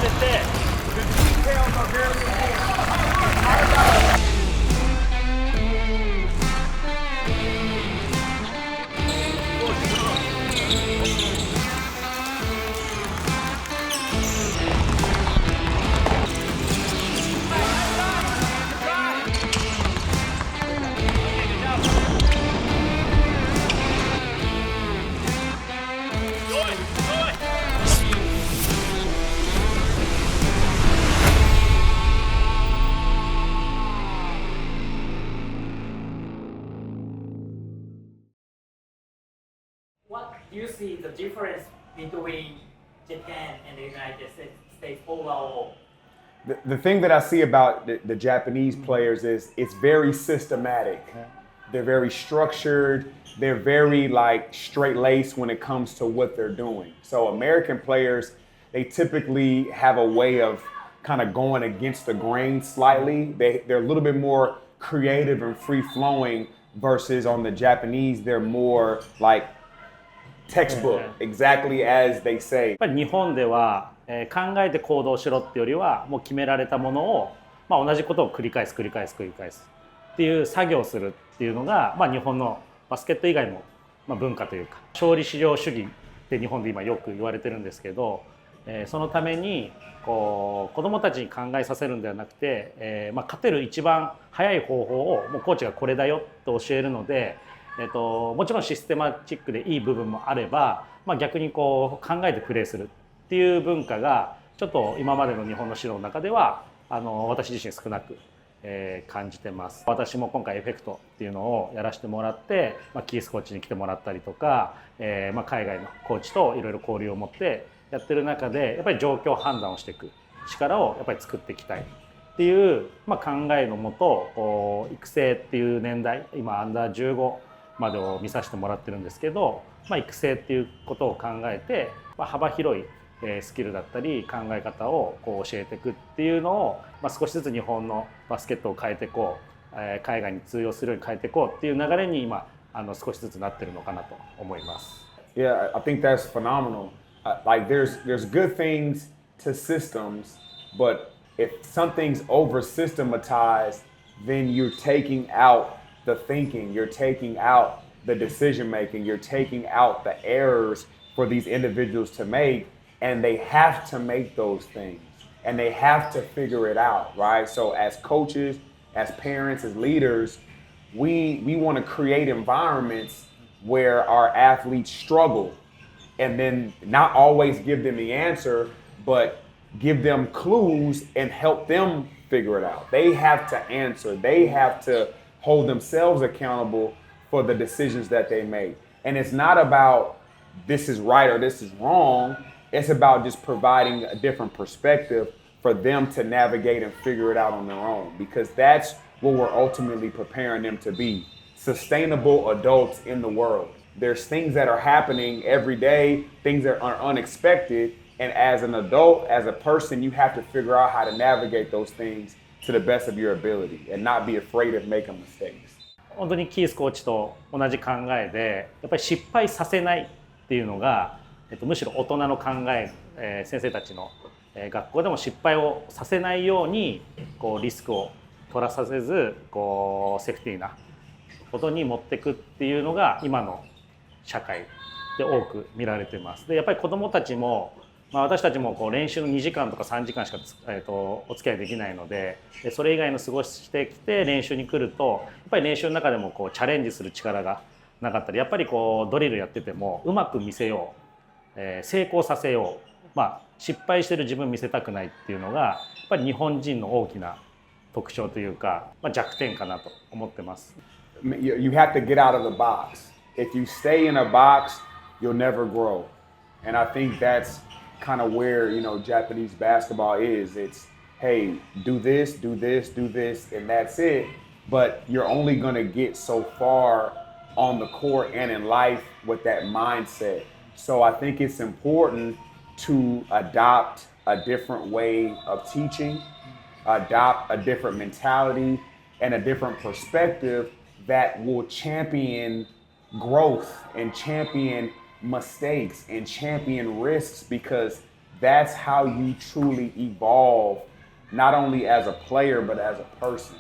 せて What do you see the difference between Japan and the United States overall? The thing that I see about the Japanese players is it's very systematic. They're very structured. They're very like straight-laced when it comes to what they're doing. So American players, they typically have a way of kind of going against the grain slightly. They're a little bit more creative and free-flowing versus on the Japanese, they're more like textbook, exactly as they say. やっぱり日本では、考えて行動しろっていうよりはもう決められたものを、同じことを繰り返すっていう作業をするっていうのが、日本のバスケット以外も、文化というか勝利至上主義って日本で今よく言われてるんですけど、そのためにこう子どもたちに考えさせるんではなくて、勝てる一番早い方法をもうコーチがこれだよと教えるので。もちろんシステマチックでいい部分もあれば、逆にこう考えてプレーするっていう文化がちょっと今までの日本の指導の中では私自身少なく、感じてます。私も今回エフェクトっていうのをやらせてもらって、キースコーチに来てもらったりとか、海外のコーチといろいろ交流を持ってやってる中でやっぱり状況判断をしていく力をやっぱり作っていきたいっていう、考えのもと育成っていう年代今アンダー15までを見させてもらってるんですけど、育成っていうことを考えて、幅広いスキルだったり考え方をこう教えていくっていうのを、少しずつ日本のバスケットを変えていこう、海外に通用するように変えていこうっていう流れに今少しずつなってるのかなと思います。Yeah, I think that's phenomenal. Like there's good things to systems, but if something's over systematized, then you're taking out the thinking, you're taking out the decision making, you're taking out the errors for these individuals to make, and they have to make those things and they have to figure it out, right? So as coaches, as parents, as leaders, we want to create environments where our athletes struggle and then not always give them the answer, but give them clues and help them figure it out. They have to answer, they have to hold themselves accountable for the decisions that they make. And it's not about this is right or this is wrong. It's about just providing a different perspective for them to navigate and figure it out on their own, because that's what we're ultimately preparing them to be, sustainable adults in the world. There's things that are happening every day, things that are unexpected. And as an adult, as a person, you have to figure out how to navigate those things to the best of your ability and not be afraid of making mistakes. 本当にキースコーチと同じ考えで、やっぱり失敗させないっていうのが、むしろ大人の考え、先生たちの、学校でも失敗をさせないようにこうリスクを取らさせずこうセーフティーなことに持っていくっていうのが今の社会で多く見られてます。でやっぱり子どもたちも私たちもこう練習の2時間とか3時間しかお付き合いできないので、それ以外の過ごしてきて練習に来るとやっぱり練習の中でもこうチャレンジする力がなかったり、やっぱりこうドリルやっててもうまく見せよう、成功させよう、失敗してる自分見せたくないっていうのがやっぱり日本人の大きな特徴というか、弱点かなと思ってます。You have to get out of the box. If you stay in a box, you'll never grow. And I think that's kind of where, Japanese basketball is. It's, hey, do this, do this, do this, and that's it. But you're only going to get so far on the court and in life with that mindset. So I think it's important to adopt a different way of teaching, adopt a different mentality and a different perspective that will champion growth and champion mistakes and champion risks, because that's how you truly evolve, not only as a player, but as a person.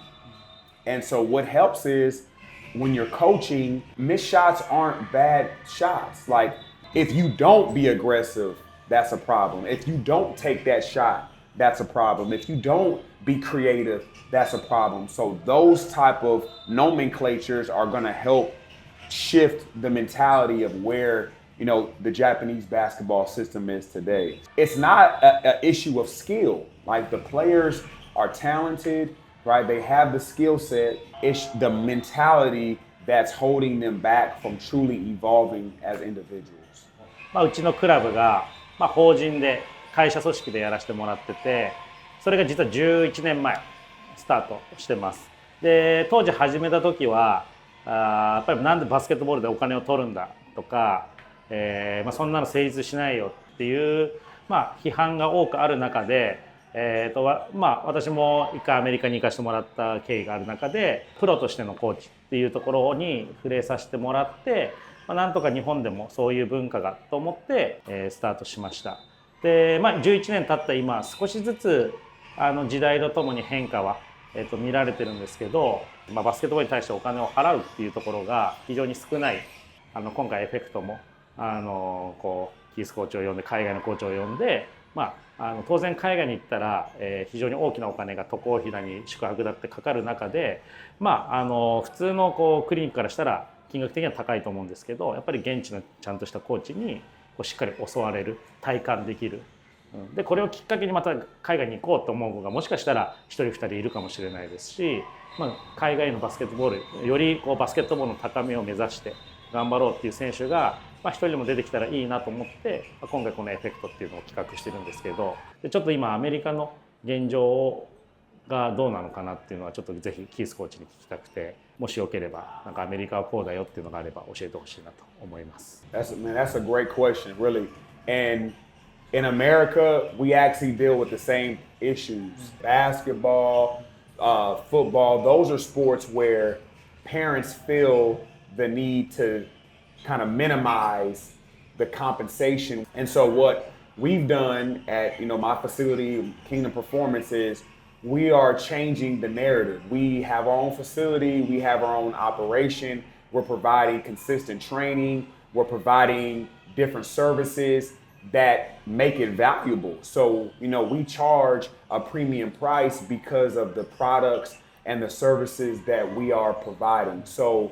And so what helps is when you're coaching, missed shots aren't bad shots. Like if you don't be aggressive, that's a problem. If you don't take that shot, that's a problem. If you don't be creative, that's a problem. So those type of nomenclatures are gonna help shift the mentality of where, you know, the Japanese basketball system is today. It's not an issue of skill. Like the players are talented, right? They have the skill set. It's the mentality that's holding them back from truly evolving as individuals. うちのクラブが、法人で会社組織でやらせてもらってて、それが実は11年前スタートしてます。で、当時始めた時はやっぱりなんでバスケットボールでお金を取るんだとか、そんなの成立しないよっていう、批判が多くある中で、私も一回アメリカに行かせてもらった経緯がある中でプロとしてのコーチっていうところに触れさせてもらって、なんとか日本でもそういう文化がと思って、スタートしました。で、11年経った今少しずつ時代とともに変化は、見られてるんですけど、バスケットボールに対してお金を払うっていうところが非常に少ない。今回エフェクトもキースコーチを呼んで海外のコーチを呼んで、当然海外に行ったら、非常に大きなお金が渡航費だに宿泊だってかかる中で、普通のクリニックからしたら金額的には高いと思うんですけど、やっぱり現地のちゃんとしたコーチにしっかり教われる、体感できる。でこれをきっかけにまた海外に行こうと思う子がもしかしたら1人2人いるかもしれないですし、海外のバスケットボールよりバスケットボールの高みを目指して頑張ろうっていう選手が1人でも出てきたらいいなと思って、今回このエフェクトっていうのを企画してるんですけど、ちょっと今アメリカの現状がどうなのかなっていうのはちょっとぜひキースコーチに聞きたくて、もしよければなんかアメリカはこうだよっていうのがあれば教えてほしいなと思います。That's a great question, really. And in America, we actually deal with the same issues. Basketball, football, those are sports where parents feel the need to kind of minimize the compensation. And so what we've done at, my facility, Kingdom Performance, is we are changing the narrative. We have our own facility, we have our own operation, we're providing consistent training, we're providing different services that make it valuable. So, we charge a premium price because of the products and the services that we are providing. So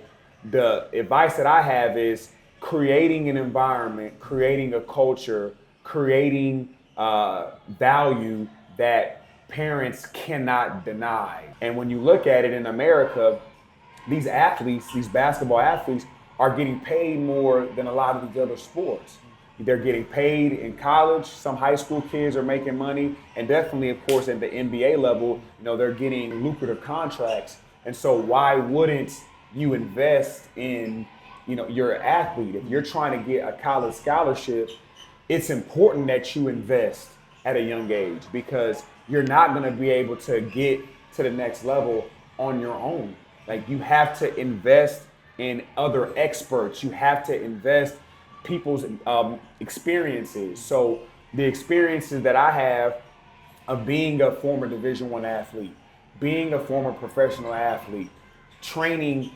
the advice that I have is creating an environment, creating a culture, creating value that parents cannot deny. And when you look at it in America, these athletes, these basketball athletes, are getting paid more than a lot of these other sports. They're getting paid in college. Some high school kids are making money, and definitely, of course, at the NBA level, they're getting lucrative contracts. And so why wouldn't you invest in, your athlete? If you're trying to get a college scholarship, it's important that you invest at a young age, because you're not going to be able to get to the next level on your own. Like, you have to invest in other experts. You have to invest people's experiences. So the experiences that I have of being a former Division I athlete, being a former professional athlete, training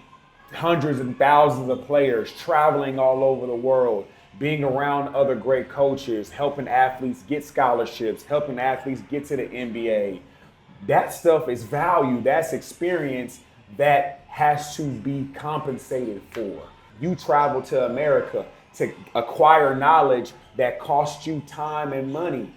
hundreds and thousands of players, traveling all over the world, being around other great coaches, helping athletes get scholarships, helping athletes get to the NBA. That stuff is value. That's experience that has to be compensated for. You travel to America to acquire knowledge that costs you time and money,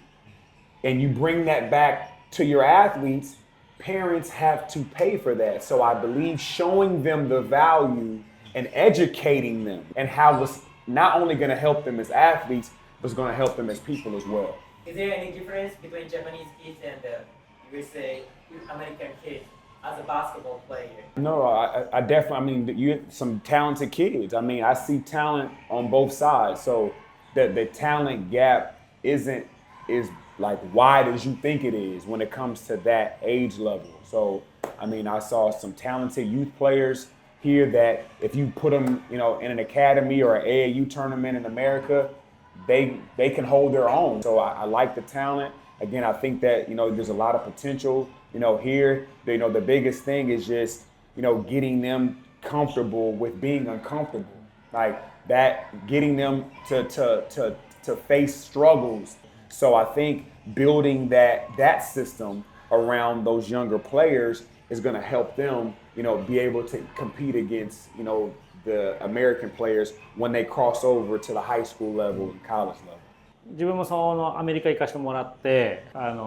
and you bring that back to your athletes. Parents have to pay for that. So I believe showing them the value and educating them and how it's not only going to help them as athletes, but it's going to help them as people as well. Is there any difference between Japanese kids and USA American kids as a basketball player? No, I definitely, you have some talented kids. I see talent on both sides. So the talent gap isn't like wide as you think it is when it comes to that age level. So, I saw some talented youth players here that if you put them, in an academy or an AAU tournament in America, they can hold their own. So I like the talent. Again, I think that, there's a lot of potential, here. The biggest thing is just, getting them comfortable with being uncomfortable. Like that, getting them to face struggles. So I think building that system around those younger players is going to help them, be able to compete against, the American players when they cross over to the high school level and college level. 自分もそのアメリカ行かせてもらって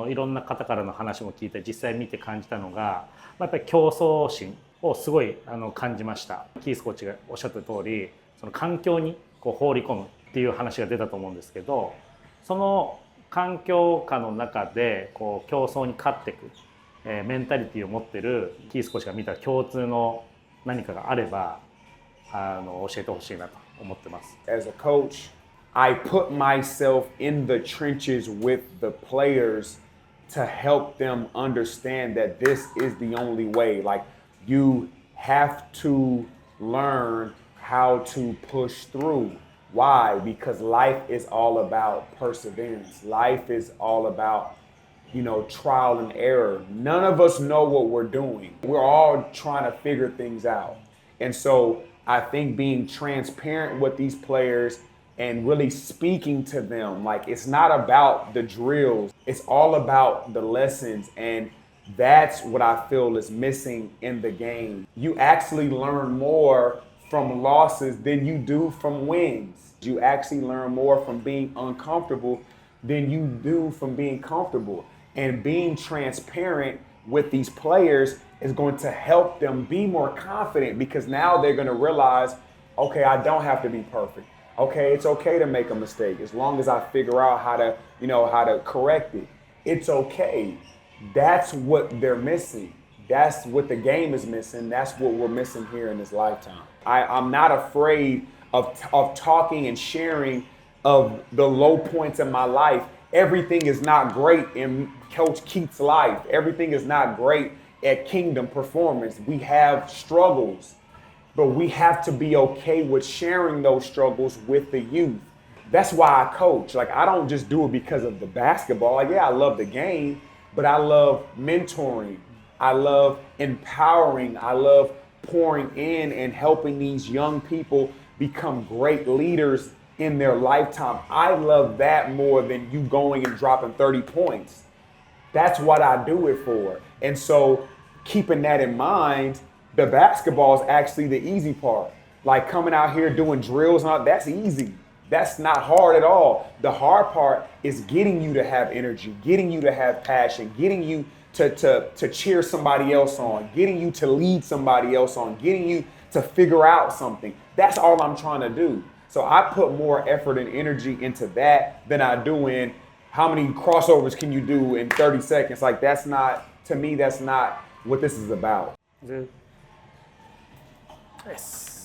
いろんな方からの話も聞いて実際見て感じたのがやっぱり競争心をすごい感じました。キースコーチがおっしゃった通りその環境に放り込むっていう話が出たと思うんですけどその環境下の中で競争に勝っていく、メンタリティーを持ってるキースコーチが見た共通の何かがあれば教えてほしいなと思ってます。As a coach, I put myself in the trenches with the players to help them understand that this is the only way. Like you have to learn how to push through. Why? Because life is all about perseverance. Life is all about, trial and error. None of us know what we're doing. We're all trying to figure things out. And so I think being transparent with these players and really speaking to them, like it's not about the drills, it's all about the lessons. And that's what I feel is missing in the game. You actually learn more from losses than you do from wins. You actually learn more from being uncomfortable than you do from being comfortable. And being transparent with these players is going to help them be more confident because now they're going to realize, okay, I don't have to be perfect. Okay, it's okay to make a mistake as long as I figure out how to correct it. It's okay. That's what they're missing. That's what the game is missing. That's what we're missing here in this lifetime. I'm not afraid of talking and sharing of the low points in my life. Everything is not great in Coach Keith's life. Everything is not great at Kingdom Performance. We have struggles, but we have to be okay with sharing those struggles with the youth. That's why I coach. Like, I don't just do it because of the basketball. Like, yeah, I love the game, but I love mentoring. I love empowering. I love pouring in and helping these young people become great leaders in their lifetime. I love that more than you going and dropping 30 points. That's what I do it for. And so keeping that in mind, the basketball is actually the easy part. Like coming out here doing drills and all, that's easy. That's not hard at all. The hard part is getting you to have energy, getting you to have passion, getting you to cheer somebody else on, getting you to lead somebody else on, getting you to figure out something. That's all I'm trying to do. So I put more effort and energy into that than I do in how many crossovers can you do in 30 seconds. Like that's not, to me, that's not what this is about. Yes.